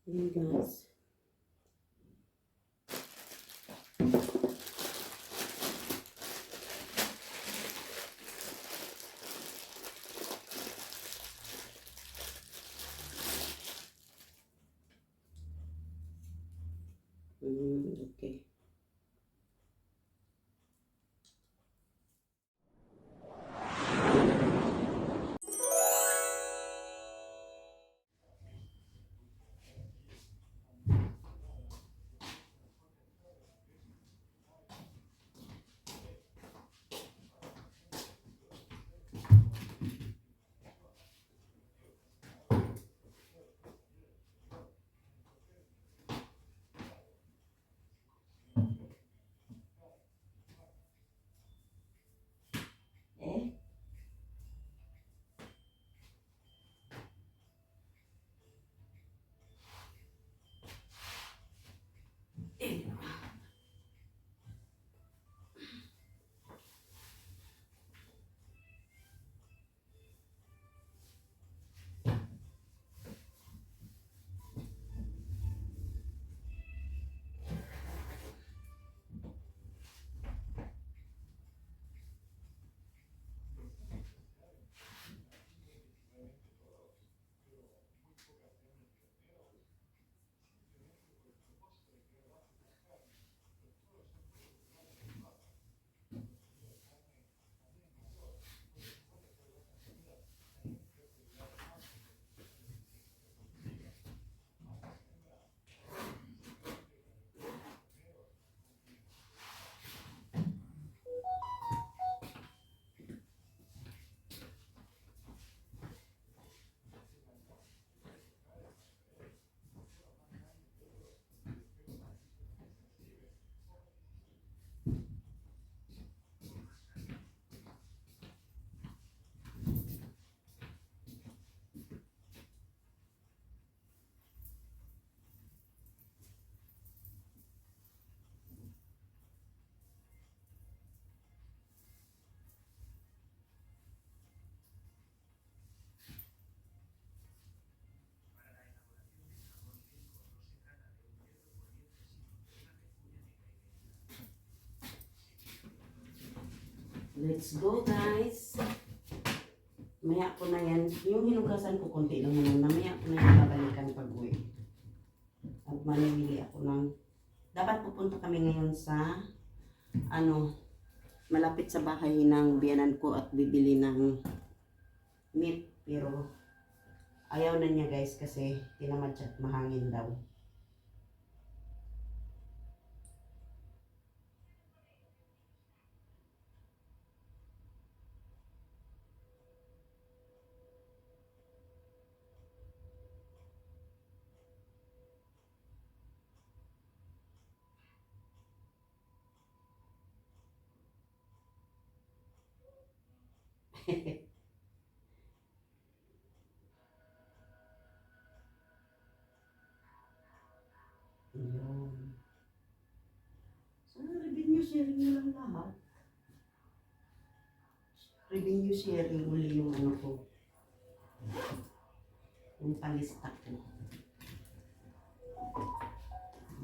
Ayan guys. Okay. Let's go guys. Maya ko na yan. Yung hinugasan ko konti lang muna. Maya ko na yan babalikan pag uwi. At manimili ako ng... Dapat pupunta kami ngayon sa... malapit sa bahay ng biyanan ko at bibili ng meat. Pero ayaw na niya guys kasi tinamad siya at mahangin daw. Yun. So, revenue sharing nyo lang lahat. Revenue sharing uli yung ano ko. Yung palista ko.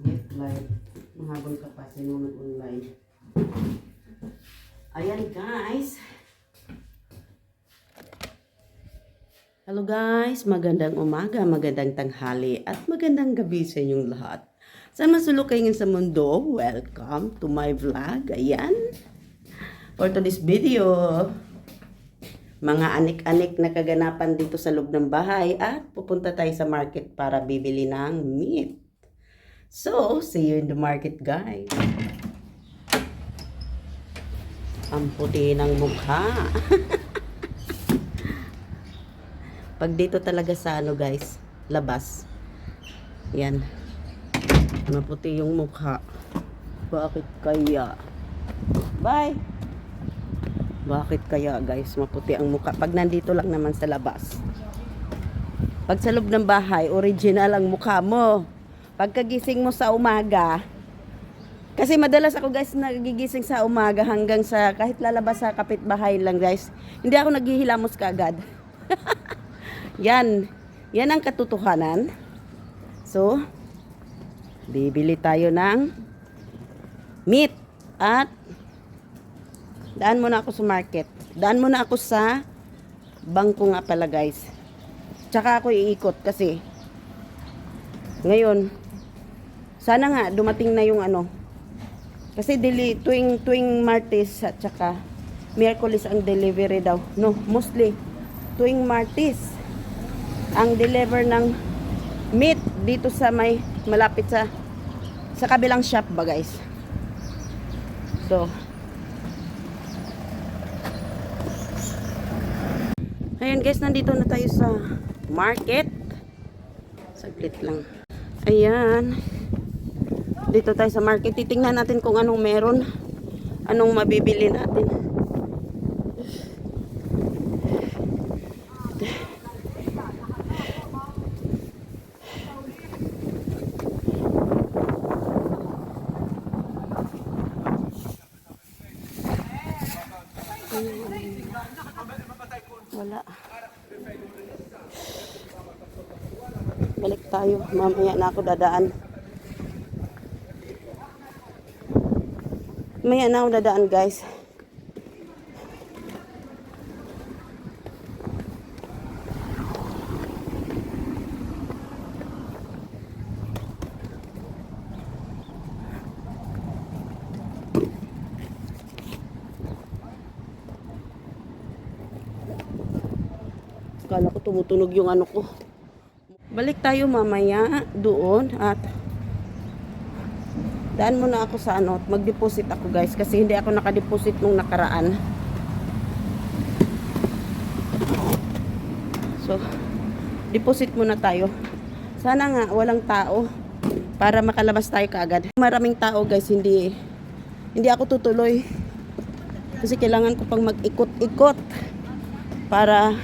Get live. Mahabol ka pa sinunod online. Ayan guys. Hello guys, magandang umaga, magandang tanghali, at magandang gabi sa inyong lahat. Saan masulok kayo sa mundo? Welcome to my vlog. Ayan. For today's video, mga anik-anik na kaganapan dito sa loob ng bahay at pupunta tayo sa market para bibili ng meat. So, see you in the market guys. Ang puti ng mukha. Pag dito talaga sa guys, labas. Yan. Maputi yung mukha. Bakit kaya? Bye! Bakit kaya guys, maputi ang mukha? Pag nandito lang naman sa labas. Pag sa loob ng bahay, original ang mukha mo. Pagkagising mo sa umaga, kasi madalas ako guys nagigising sa umaga hanggang sa kahit lalabas sa kapitbahay lang guys. Hindi ako naghihilamos kaagad. Yan ang katotohanan. So, bibili tayo ng meat at daan muna ako sa market. Daan muna ako sa bangko nga pala guys. Tsaka ako iikot kasi ngayon sana nga dumating na yung ano. Kasi tuwing Martes at tsaka Miyerkules ang delivery daw. No, mostly tuwing Martes ang deliver ng meat dito sa may malapit sa kabilang shop ba guys. So, ayan guys, nandito na tayo sa market. Saglit lang. Ayan. Dito tayo sa market. Titingnan natin kung anong meron. Anong mabibili natin. Wala. Balik tayo. Mamaya na ako dadaan. Mamaya na ako dadaan guys. Kala ko tumutunog yung ano ko. Balik tayo mamaya doon at daan muna ako sa ano, mag-deposit ako guys kasi hindi ako naka-deposit nung nakaraan. So, deposit muna tayo. Sana nga walang tao para makalabas tayo kaagad. Maraming tao guys, hindi ako tutuloy. Kasi kailangan ko pang mag-ikot-ikot para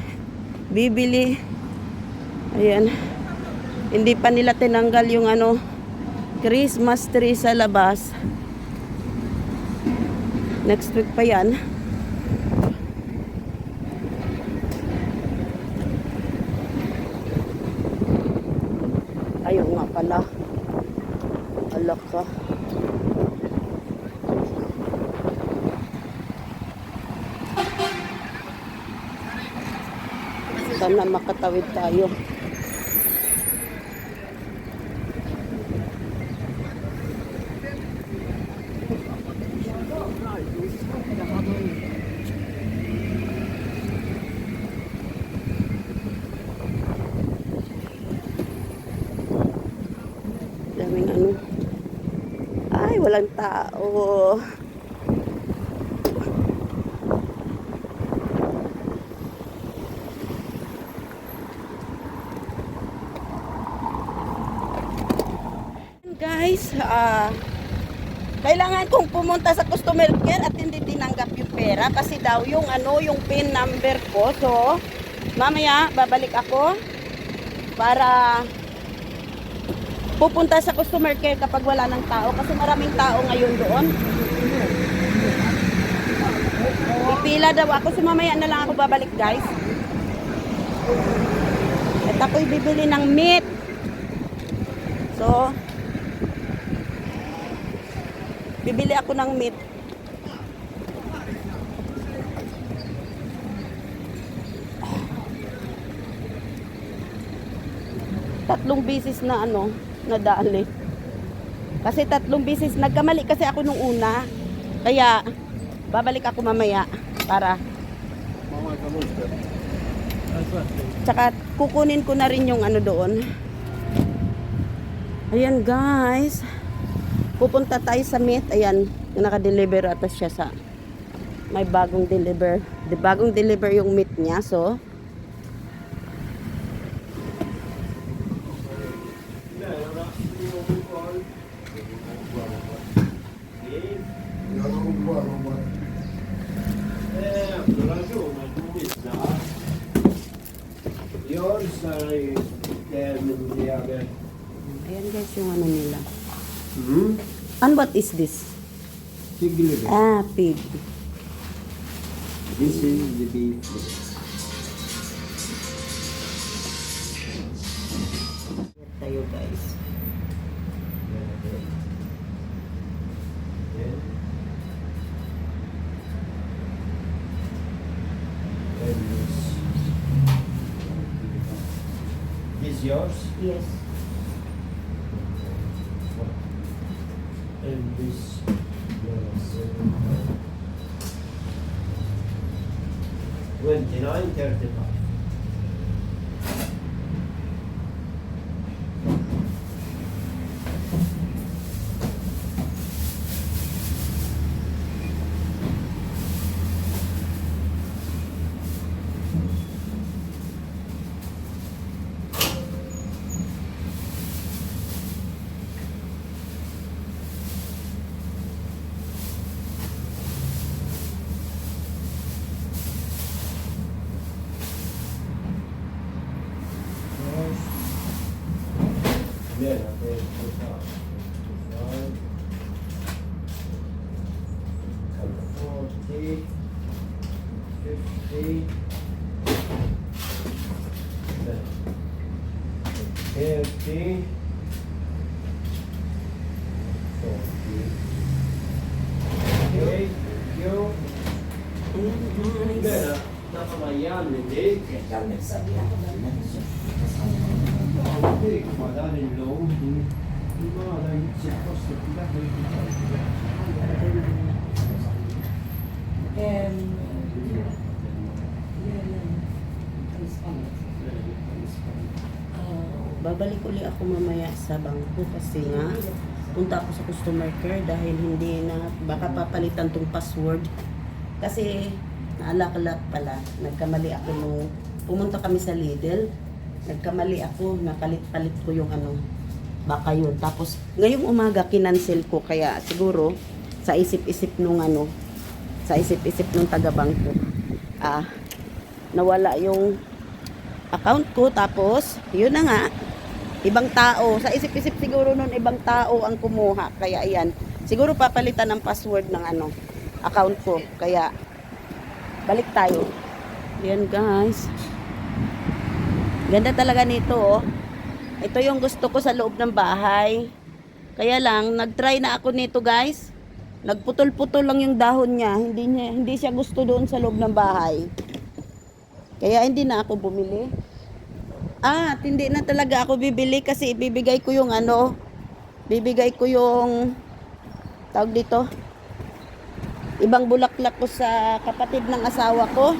bibili. Ayan. Hindi pa nila tinanggal yung ano, Christmas tree sa labas. Next week pa yan. Ayaw nga pala. Alak ka. Sana makatawid tayo. Daming ano. Ay, walang tao. Guys, kailangan kong pumunta sa customer care at hindi tinanggap yung pera kasi daw yung ano, yung PIN number ko. So, mamaya babalik ako para pupunta sa customer care kapag wala ng tao kasi maraming tao ngayon doon. Ipila daw ako, so mamaya na lang ako babalik guys. At ako'y bibili ng meat. So, bibili ako ng meat. Tatlong bisis na ano, nadali. Kasi tatlong bisis, nagkamali kasi ako nung una. Kaya, babalik ako mamaya para. Tsaka, kukunin ko na rin yung ano doon. Ayan guys. Pupunta tayo sa meat. Ayan, naka-deliver atas siya sa may bagong deliver. Bagong deliver yung meat niya. So, ayan guys yung ano nila. And what is this? Pig liver. Ah, pig. This is the beef liver. Tayo guys. is yours, Yes. and this 29.35. Then okay, 40, 50, 30, 40. Okay, thank you. Ayan, guys. Then, nakamayan, hindi. Hindi, kumadaling low. Hindi mga dahil siya posto, hindi Babalik uli ako mamaya sa bangko kasi nga punta ako sa customer care dahil hindi na baka papalitan tong password kasi naalala pala nagkamali ako nung pumunta kami sa Lidl, nagkamali ako, napalit-palit ko yung ano, baka yun. Tapos ngayong umaga kinancel ko, kaya siguro sa isip-isip nung ano, sa isip-isip nung taga-bangko, nawala yung account ko. Tapos yun na nga, ibang tao, sa isip-isip siguro nun ibang tao ang kumuha, kaya ayan, siguro papalitan ng password ng ano, account ko, kaya balik tayo. Ayan guys, ganda talaga nito oh. Ito yung gusto ko sa loob ng bahay, kaya lang nagtry na ako nito guys, nagputol-putol lang yung dahon niya, hindi siya gusto doon sa loob ng bahay, kaya hindi na ako bumili. At hindi na talaga ako bibili kasi bibigay ko yung ano, bibigay ko yung tawag dito, ibang bulaklak ko sa kapatid ng asawa ko.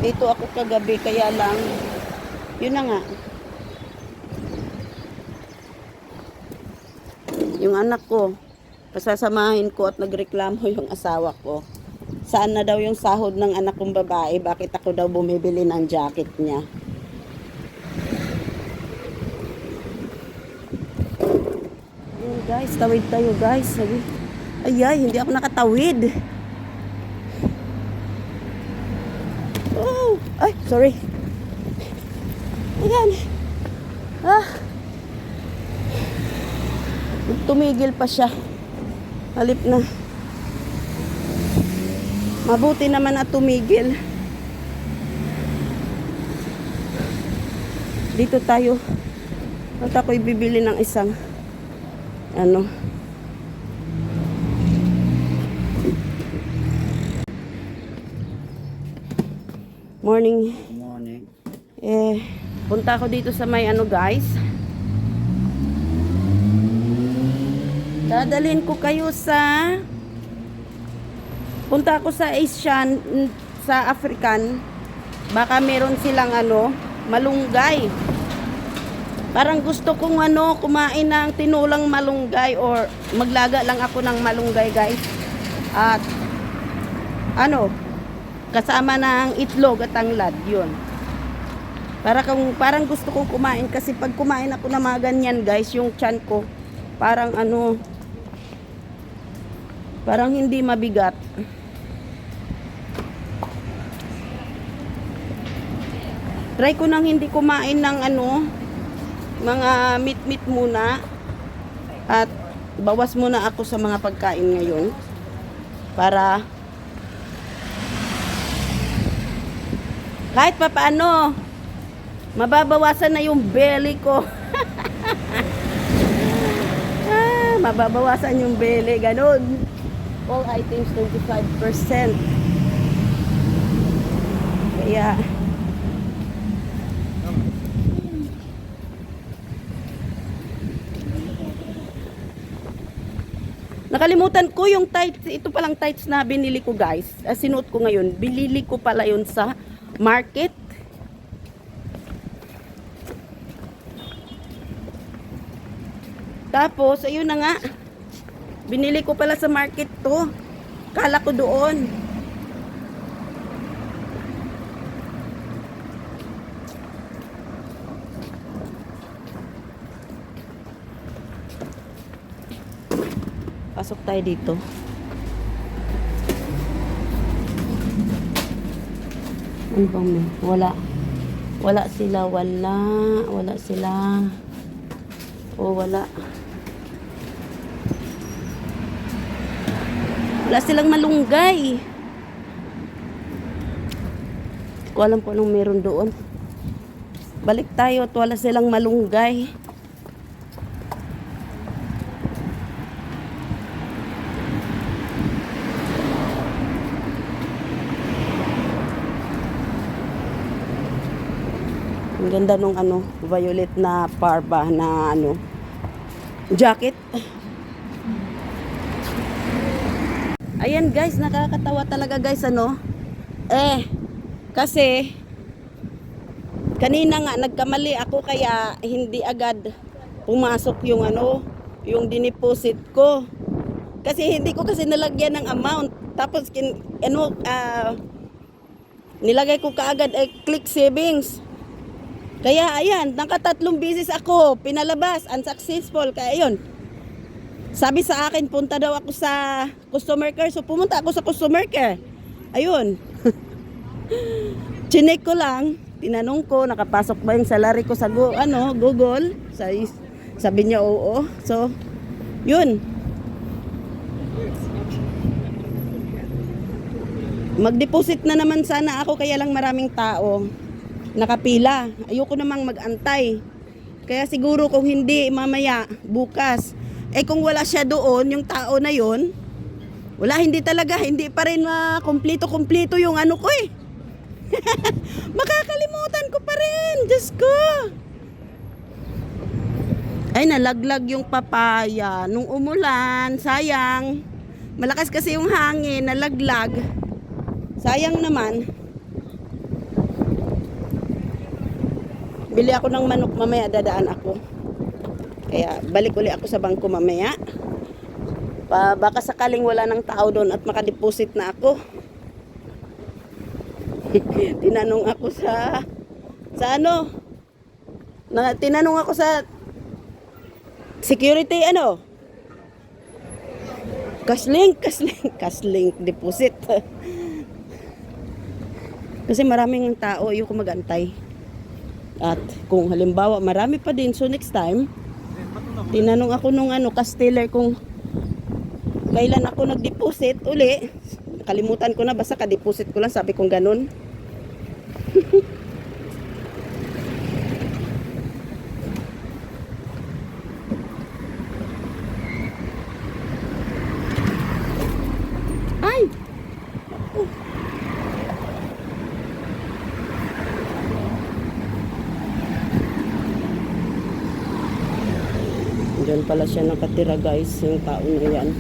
Dito ako kagabi, kaya lang yun na nga, yung anak ko pasasamahin ko at nagreklamo yung asawa ko. Saan na daw yung sahod ng anak kong babae? Bakit ako daw bumibili ng jacket niya? Ayan guys, tawid tayo guys. Ay, hindi ako nakatawid. Oh, ay, sorry. Ayan. Tumigil pa siya. Halip na. Mabuti naman at tumigil. Dito tayo. At ako'y bibili ng isang ano. Morning. Morning. Punta ako dito sa may ano guys. Dadalhin ko kayo sa, punta ako sa Asian, sa African, baka meron silang ano, malunggay. Parang gusto kong ano, kumain ng tinulang malunggay or maglaga lang ako ng malunggay guys. At ano, kasama ng itlog at tanglad, yun. Parang gusto kong kumain kasi pag kumain ako ng mga ganyan guys, yung tiyan ko parang ano, parang hindi mabigat. Try ko nang hindi kumain ng ano, mga meat muna. At bawas muna ako sa mga pagkain ngayon. Para kahit pa paano, mababawasan na yung belly ko. Mababawasan yung belly, ganun. All items 25%. Kaya nakalimutan ko yung tights. Ito palang tights na binili ko, guys. Sinuot ko ngayon. Binili ko pala yun sa market. Tapos, ayun na nga. Binili ko pala sa market to. Kala ko doon. Pasok tayo dito. Ano bang may? Wala. Wala sila. Wala sila. O wala. Wala silang malunggay. Hindi ko alam kung anong meron doon. Balik tayo at wala silang malunggay. Ang ganda nung violet na parba na jacket. Ayan guys, nakakatawa talaga guys kasi kanina nga nagkamali ako kaya hindi agad pumasok yung yung dineposit ko. Kasi hindi ko kasi nalagyan ng amount. Tapos nilagay ko kaagad click savings. Kaya ayan, nakatatlong beses ako pinalabas, unsuccessful. Kaya ayun, sabi sa akin, punta daw ako sa customer care. So pumunta ako sa customer care. Ayun. Chinek ko lang, tinanong ko, nakapasok ba yung salary ko sa Google. Sabi niya oo. So, yun. Mag-deposit na naman sana ako, kaya lang maraming tao nakapila. Ayoko namang mag-antay. Kaya siguro kung hindi mamaya, bukas. Kung wala siya doon, yung tao na yon, wala, hindi pa rin kumpleto yung ko makakalimutan ko pa rin. Diyos ko. Ay, nalaglag yung papaya nung umulan. Sayang. Malakas kasi yung hangin, nalaglag. Sayang naman. Bili ako ng manok mamaya, dadaan ako. Kaya balik uli ako sa bangko mamaya. Baka sakaling wala ng tao doon at makadeposit na ako. Tinanong ako tinanong ako sa security Cashlink deposit. Kasi maraming tao, ayoko magantay. At kung halimbawa marami pa din, so next time tinanong ako nung casteller kung kailan ako nag-deposit uli. Nakalimutan ko na, basta ka-deposit ko lang, sabi kong ganun. Ay! Diyan pala siya nakatira guys, yung tao na yan.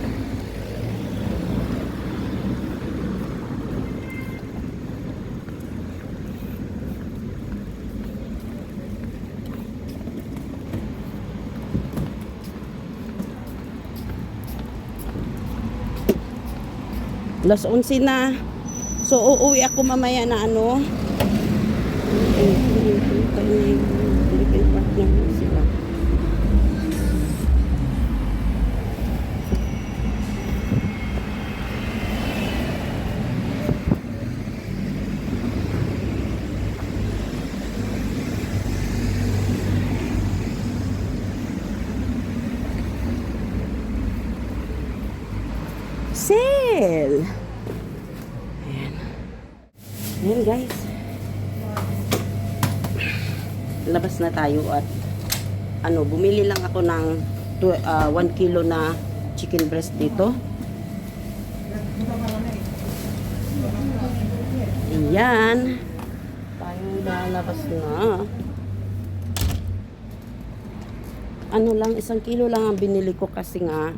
Alas 11 na. So uuwi ako mamaya na Philippine partner sila. Sale! Ayan. Ayan guys. Labas na tayo at bumili lang ako ng 1 kilo na chicken breast dito. Ayan. Lalabas na. Ano lang, 1 kilo lang ang binili ko kasi nga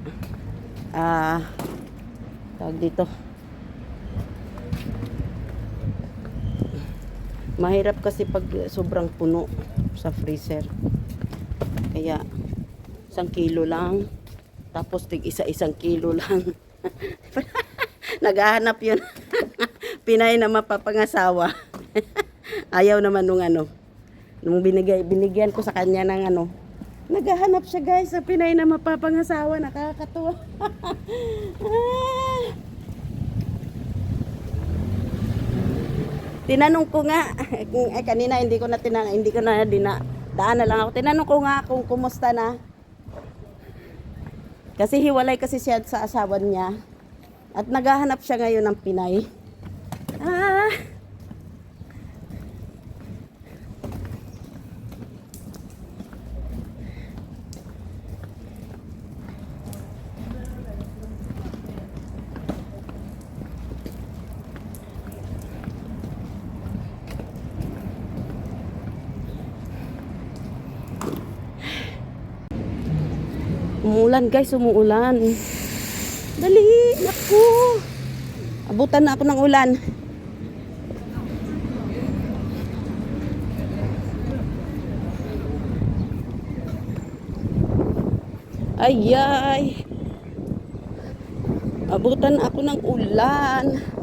tawag dito. Mahirap kasi pag sobrang puno sa freezer. Kaya 1 kilo lang. Tapos tig 1 kilo lang. Naghahanap yun. Pinay na mapapangasawa. Ayaw naman nung nung binigyan ko sa kanya ng naghahanap siya guys sa Pinay na mapapangasawa. Nakakatuwa. Tinanong ko nga kanina hindi ko na daan na lang ako. Tinanong ko nga kung kumusta na. Kasi hiwalay kasi siya sa asawa niya. At naghahanap siya ngayon ng Pinay. Umuulan guys, umuulan. Dali, naku. Abutan na ako ng ulan. Ay. Abutan ako ng ulan.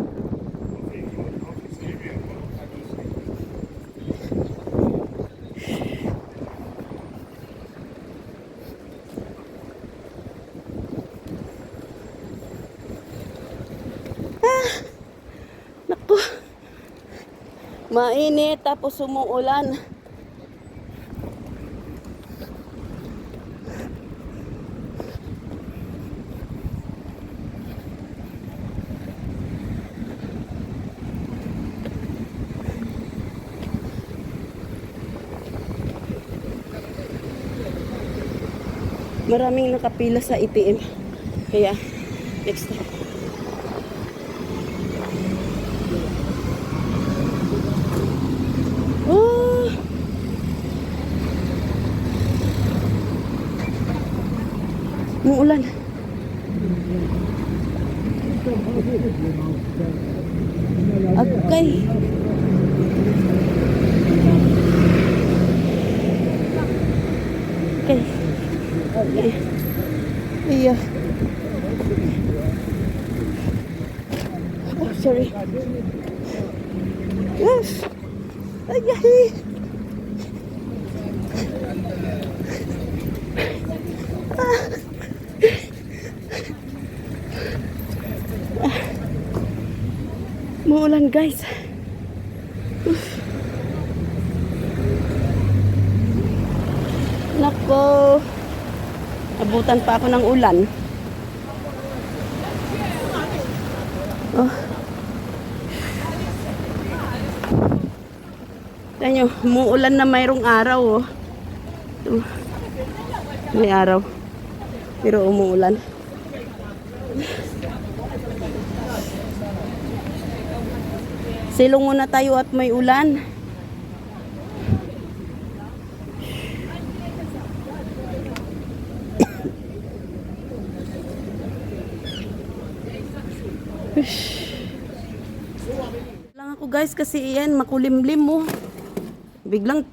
Naku. Mainit tapos umuulan. Maraming nakapila sa ATM. Kaya next time. Umuulan. Okay. Okay. Iya. Oh, sorry. Yes. Ay. Muulan guys. Nako. Abutan pa ako ng ulan. Oh. Tingnan nyo, umuulan na mayroong araw oh. May araw. Pero umuulan. Silong muna tayo at may ulan. Lang ako guys kasi yan makulimlim mo. Biglang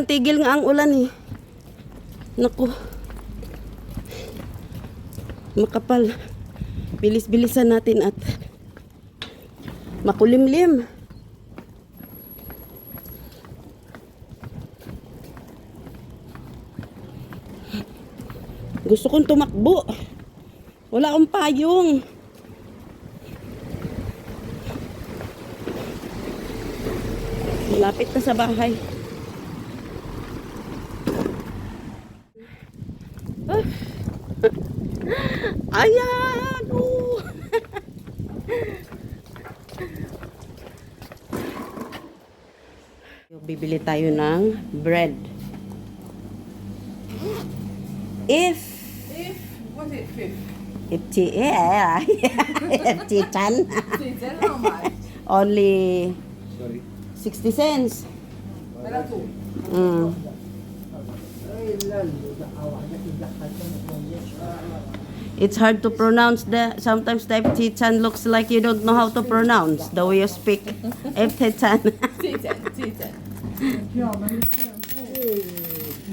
tigil nga ang ulan eh. Naku. Makapal. Bilis-bilisan natin at makulimlim. Gusto kong tumakbo. Wala akong payong. Malapit na sa bahay. Ayan! Oh. Bibili tayo ng bread. What's it, fifth? If 10, How much? only Sorry. 60 cents. Mm. It's hard to pronounce sometimes the Ftchan looks like you don't know how to pronounce the way you speak Ftchan.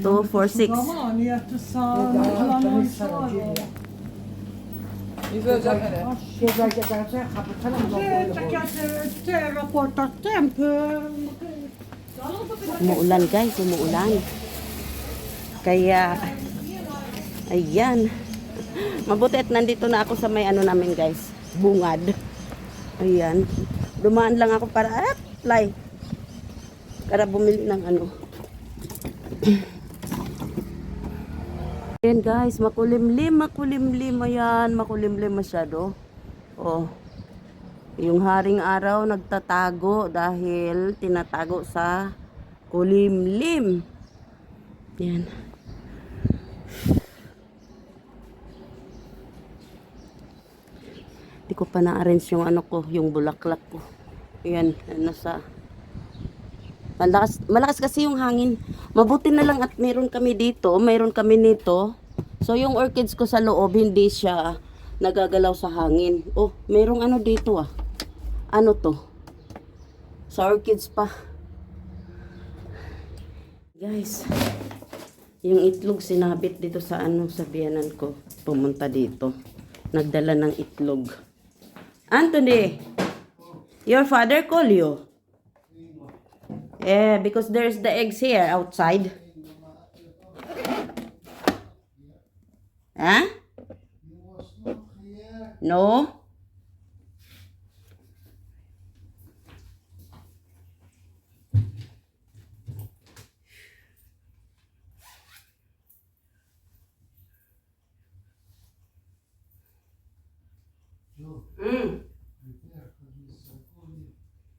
246. Umuulan guys, umuulan. Kaya, ayan. Mabuti at nandito na ako sa may ano namin guys, bungad. Ayan. Dumaan lang ako para apply. Para bumili ng ano. Ayan guys, makulimlim. Ayan, makulimlim masyado. Oh. Yung haring araw nagtatago dahil tinatago sa kulimlim. Ayan. Hindi ko pa na-arrange yung ano ko, yung bulaklak ko. Ayan, nasa malakas kasi yung hangin. Mabuti na lang at meron kami dito, mayroon kami nito. So yung orchids ko sa loob hindi siya nagagalaw sa hangin. Oh, merong ano dito ah. Ano to? Sa orchids pa. Guys, yung itlog sinabit dito sa ano sa biyanan ko. Pumunta dito. Nagdala ng itlog. Anthony, your father call you? Yeah, because there's the eggs here outside. Huh? No?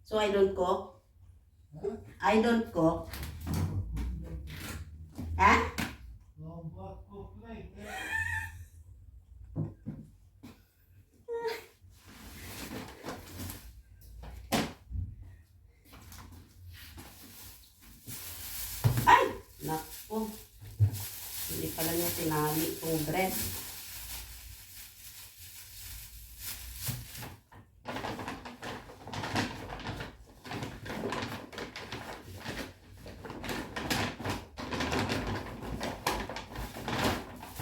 So I don't cook? I don't cook. Huh? Ay! Naku. Hindi pala niya tinali itong bread.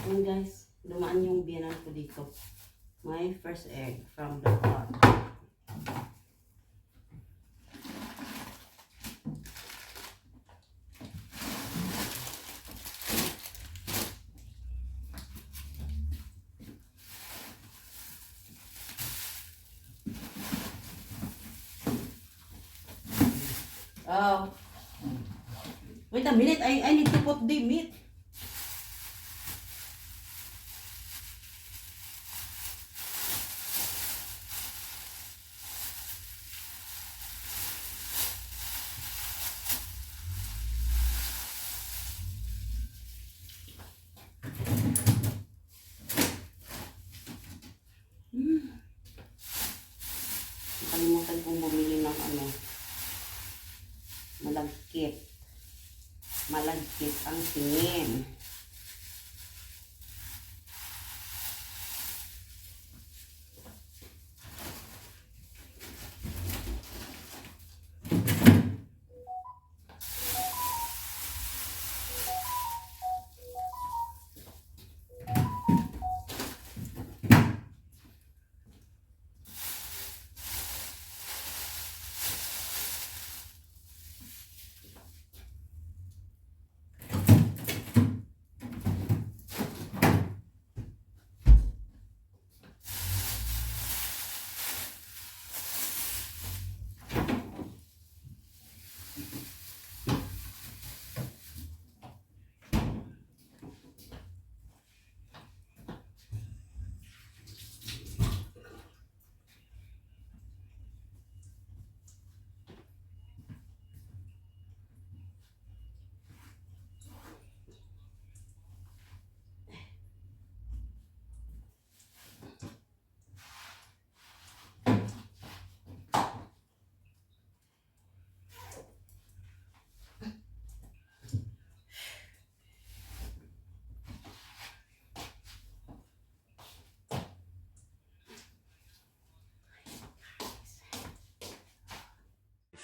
Ayan guys, dumaan yung biyanan ko dito. My first egg from the pot. Oh. Wait a minute, I need to put the meat. Nakalimutan kong bumili ng ano, malagkit. Malagkit ang tingin.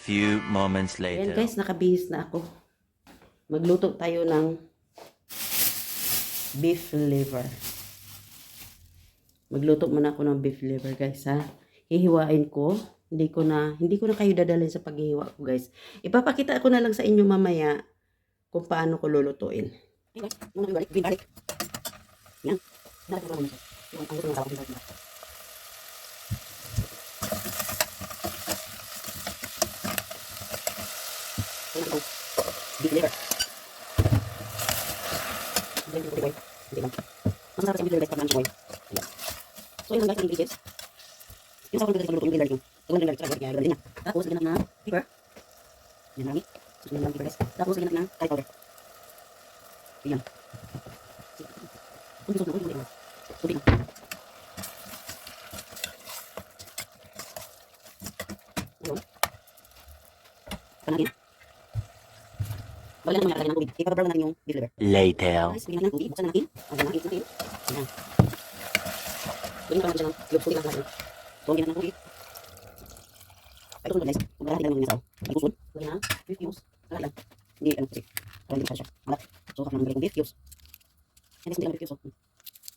few moments Ayan later. guys, nakabihis na ako. Magluto tayo ng beef liver. Magluto muna ako ng beef liver guys ha. Hihiwain ko. Hindi ko na kayo dadalhin sa paghihiwa ko guys. Ipapakita ko na lang sa inyo mamaya kung paano ko lulutuin. Hey guys, muna yung green garlic. Yan. Nalagay ko na muna. Ang gusto ng tawag ng garlic. Ayan ito. Beef liver. Hindi ko boy. Hindi lang. Masarap sa beef liver guys pag namin boy. So yun lang guys ang ingredients. Yung sa pagluto yung green garlic yung. Yung green garlic sa garlic niya. Tapos lagyan natin ng pepper. Yan lang. Tapos lagyan natin ng pepper guys. Tapos lagyan natin ng curry powder. Ayan. Kunti salt na kunti lang. Kunti lang. Ayun. Panagin. Bagyan naman natin ng tubig. Ipapabrown natin yung beef liver. Later. Guys, bigyan natin ng tubig. Buksan natin. Ang natin natin. Ayan. Bigyan pa natin siya ng cubes. Tubig lang natin. So, bigyan natin ng tubig. Ay, ito guys. Kung balaki lang yung nasaw. Ay, gusto. Bigyan na. Beef cubes. Kalaki lang. Hindi, ano kasi. Parang hindi siya. Malat. So, kapag naman yung beef cubes. Ayan guys, hindi lang beef cubes.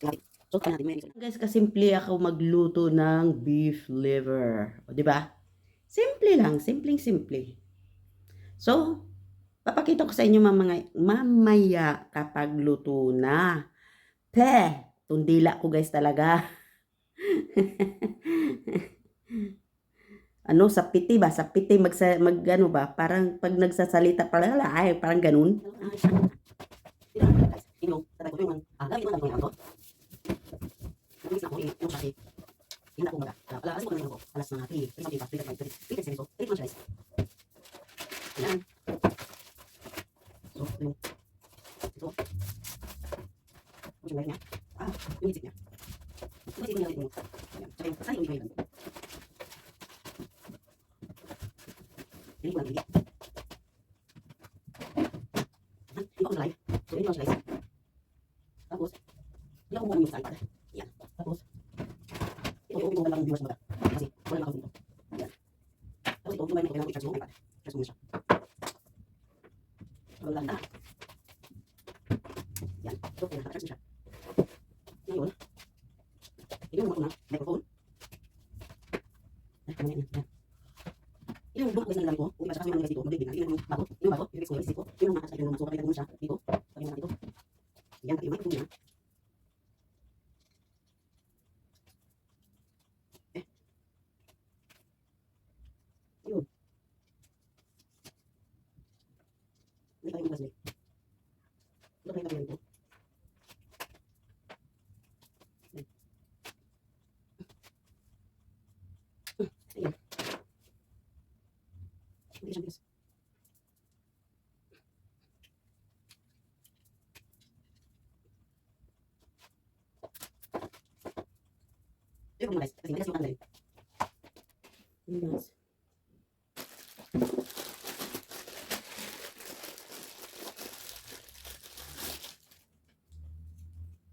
Kalaki. So, kaya natin may guys, kasimple ako magluto ng beef liver. O, di ba? Simple lang. Simpleng-simple. So, papakita ko sa inyo mamaya kapag luto na. Tundila ko guys talaga. Ano, sa piti ba? Sa piti ano ba? Parang pag nagsasalita, parang ganun. Ayan. So, yung ito. Yung layer niya. Yung isip niya. Yung isip niya yung ayan. Tsaka yung sayang yung iba. Hindi ko lang hindi. Hindi ko live. So, hindi ko slice. Tapos, hindi ako kumuha ng side pad. Ayan. Tapos, ito yung lang viewers mga. Kasi, wala na ako dito. Ayan. Tapos ito, kumain ko kailangan i-charge mo iPad. Charge mo na siya. Wala na. Yan. So, kaya nakacharge na siya. Ngayon, ilunod ko na microphone. Ay, kamay yan. Ilunod ko na lang ko. Kung iba siya kasi yung mga dito, mag-ibig na. Ilunod yung bago. Yung bago, yung fix ko yung isip ko. Yung mga sa ilunod na. So, kapag ilunod siya dito. Pag ilunod dito. Yan, yung microphone niya. Yun. Hindi tayo mag-gasli. Ito tayo mag-gasli dito. Ayan. Hindi siya bigas. Ito yung guys. Kasi may gas yung tanggalin. Ayan guys.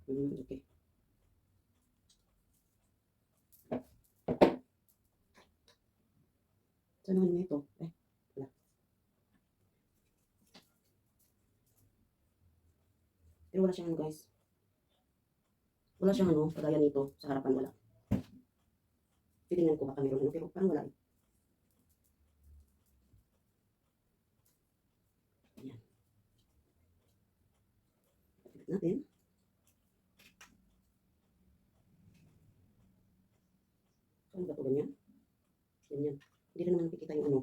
Okay. Saan naman ito? Wala. Pero wala siyang ano guys. Wala siyang ano, kagaya nito. Sa harapan wala. Titingnan ko baka meron ano, pero parang wala eh. Ayan. Tignan natin. Ano ba ito? Ganyan? Ganyan. Hindi na naman nakikita yung ano.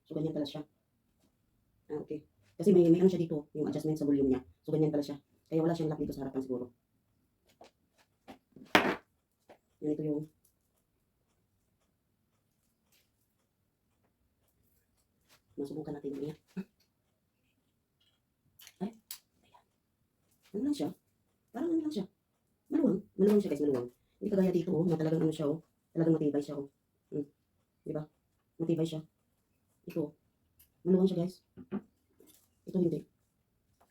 So, ganyan pala siya. Okay. Kasi may ano siya dito, yung adjustment sa volume niya. So, ganyan pala siya. Kaya wala siyang lock dito sa harapan siguro. Yan ito yung masubukan natin yung ay, ayan. Ano lang siya? Parang ano lang siya? Maluwang. Maluwang siya guys, maluwang. Hindi kagaya dito na talagang ano siya talagang matibay siya Diba? Matibay siya. Ito. Maluwang siya guys. Ito hindi.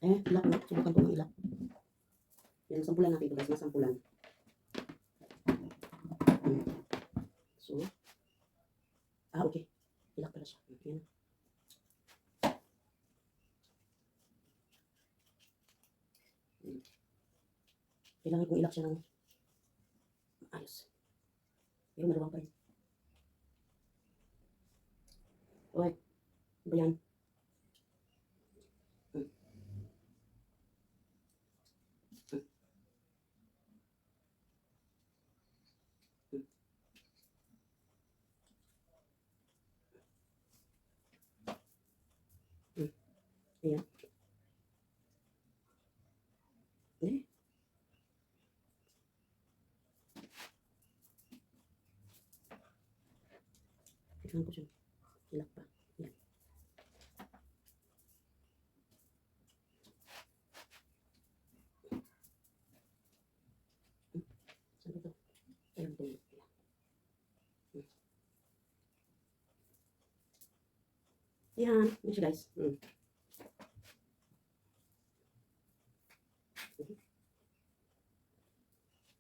Ilak na. Subukan ko ng ilak. Yan, sampulan natin ito guys. Masampulan. So, okay. Ilak pala siya. Yan. Kailangan kong ilak siya ng ayos. Pero maluwang pa rin. Okay. Ano ba yan? Ayan. Eh. Kailangan ko siya. Ilak pa. Ayan. Ano ba ito? Ayan ito. Ayan. Ayan siya guys.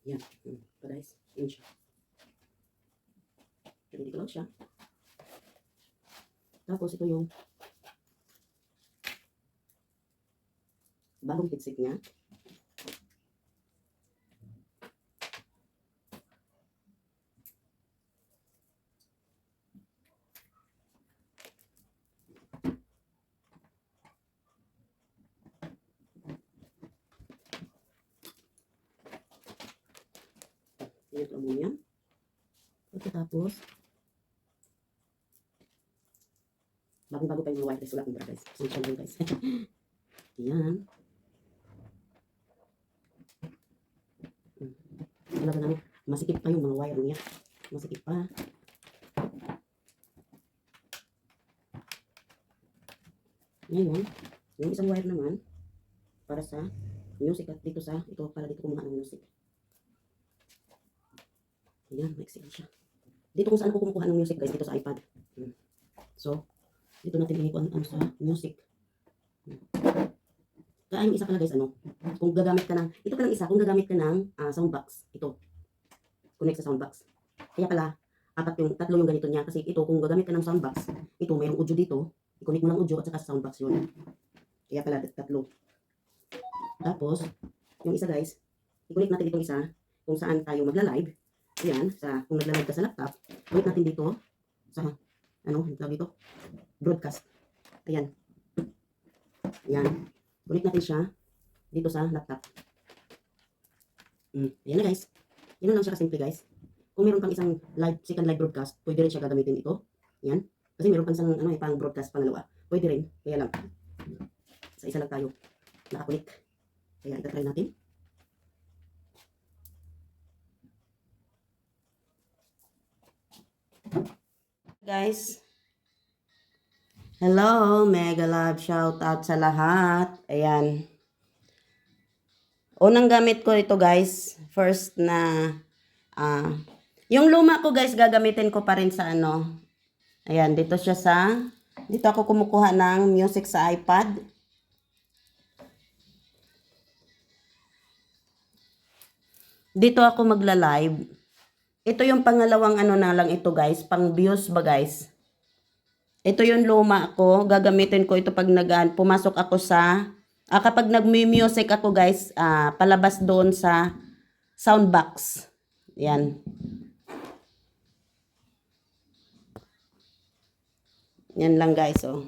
Yan. Ito guys. Yan siya. Hindi ko lang siya. Tapos ito yung bagong headset niya. Ito mo yan. Pagkatapos, bagong-bago pa yung mga wireless. Wala akong bra guys. Social lang guys. Ayan. Wala ka namin. Masikip pa yung mga wire niya. Masikip pa. Ngayon, yung isang wire naman, para sa music at dito sa, ito para dito kumuha ng music. Ayan, maiksi siya. Dito kung saan ko kumukuha ng music guys, dito sa iPad. So, dito natin inikuan sa music. Kaya yung isa pala guys, kung gagamit ka ng, ito palang isa, kung gagamit ka ng soundbox, ito, connect sa soundbox. Kaya pala, tatlo yung ganito niya, kasi ito, kung gagamit ka ng soundbox, ito, mayroong audio dito, i-connect mo lang audio at saka sa soundbox yun. Kaya pala, tatlo. Tapos, yung isa guys, i-connect natin itong isa, kung saan tayo magla-live. Ayan, kung nagla-live ka sa laptop, connect natin dito, sa, tawag dito, broadcast. Ayan. Ayan. Connect natin siya dito sa laptop. Ayan na guys. Yan lang siya kasimple guys. Kung meron pang isang second live broadcast, pwede rin siya gagamitin ito. Ayan. Kasi meron pang isang pang broadcast pangalawa. Pwede rin. Kaya lang. Sa isa lang tayo nakakunik. Kaya ito try natin. Guys. Hello, mega love shout out sa lahat. Ayan. Unang gamit ko ito guys. First na yung luma ko guys, gagamitin ko pa rin sa Ayan, dito ako kumukuha ng music sa iPad. Dito ako magla-live. Ito yung pangalawang na lang ito guys, pang views ba guys. Ito yung luma ko, gagamitin ko ito pag pumasok ako sa, kapag nag-music ako guys, palabas doon sa soundbox. Yan. Yan lang guys, oh.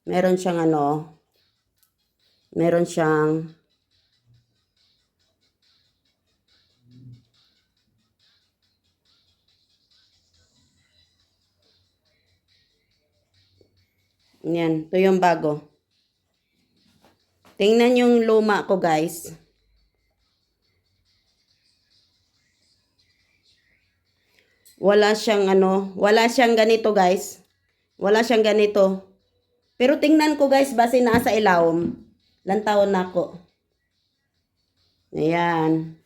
Meron siyang meron siyang yan, ito yung bago. Tingnan yung luma ko guys. Wala siyang wala siyang ganito guys. Wala siyang ganito. Pero tingnan ko guys, base nasa ilawom. Ilang taon na ako. Ayan.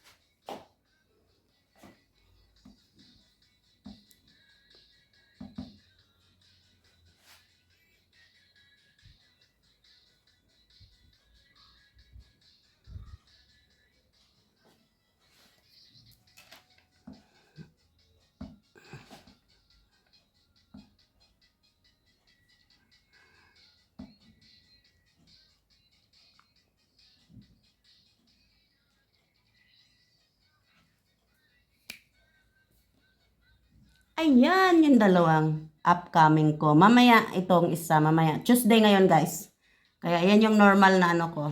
Ayan, yung dalawang upcoming ko. Mamaya, itong isa, mamaya. Tuesday ngayon, guys. Kaya, yan yung normal na ano ko.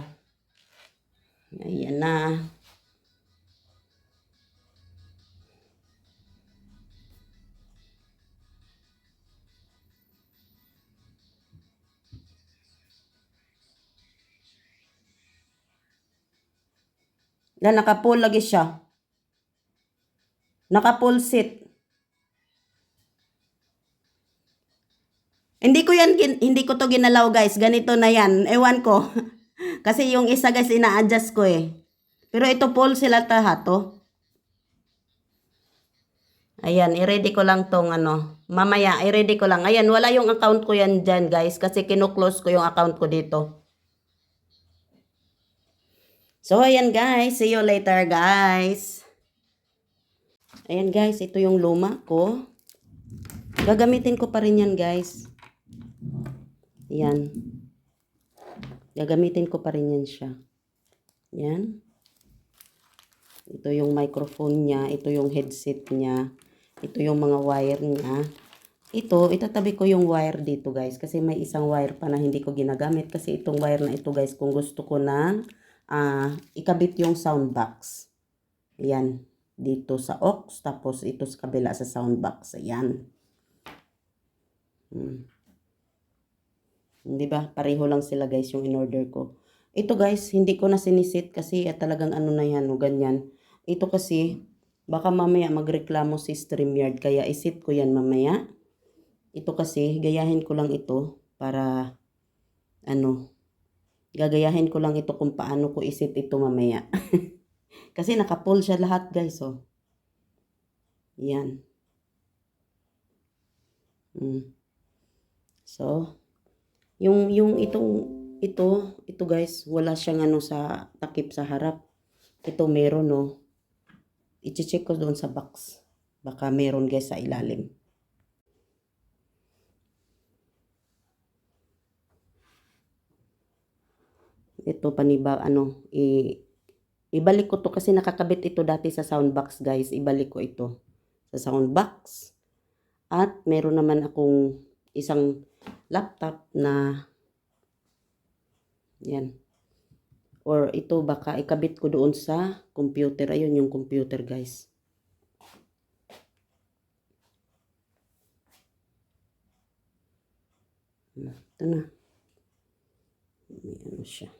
Ayan na. Yan, naka-full lagi siya. Naka-full seat. Hindi ko to ginalaw, guys. Ganito na yan. Ewan ko. Kasi yung isa, guys, ina-adjust ko eh. Pero ito full sila lahat, oh. Ayan, i-ready ko lang tong ano. Mamaya, i-ready ko lang. Ayan, wala yung account ko yan dyan, guys. Kasi kinuklose ko yung account ko dito. So, ayan, guys. See you later, guys. Ayan, guys. Ito yung luma ko. Gagamitin ko pa rin yan, guys. Ayan. Gagamitin ko pa rin yan siya. Ayan. Ito yung microphone niya. Ito yung headset niya. Ito yung mga wire niya. Ito, itatabi ko yung wire dito, guys. Kasi may isang wire pa na hindi ko ginagamit. Kasi itong wire na ito, guys, kung gusto ko na ikabit yung sound box. Ayan. Dito sa aux. Tapos ito sa kabila sa sound box. Ayan. Di ba? Pareho lang sila, guys, yung in-order ko. Ito, guys, hindi ko na sinisit kasi talagang ano na yan, o ganyan. Ito kasi, baka mamaya magreklamo si StreamYard, kaya isit ko yan mamaya. Ito kasi, gayahin ko lang ito para, gagayahin ko lang ito kung paano ko isit ito mamaya. Kasi naka-pull siya lahat, guys, oh. Yan. So, yung ito guys, wala siyang ano sa takip sa harap. Ito meron, no. I-check ko doon sa box. Baka meron, guys, sa ilalim. Ito paniba ibalik ko to kasi nakakabit ito dati sa sound box, guys. Ibalik ko ito sa sound box. At meron naman akong isang laptop na yan. Or ito baka ikabit ko doon sa computer. Ayun yung computer, guys. Ito na. May ano siya.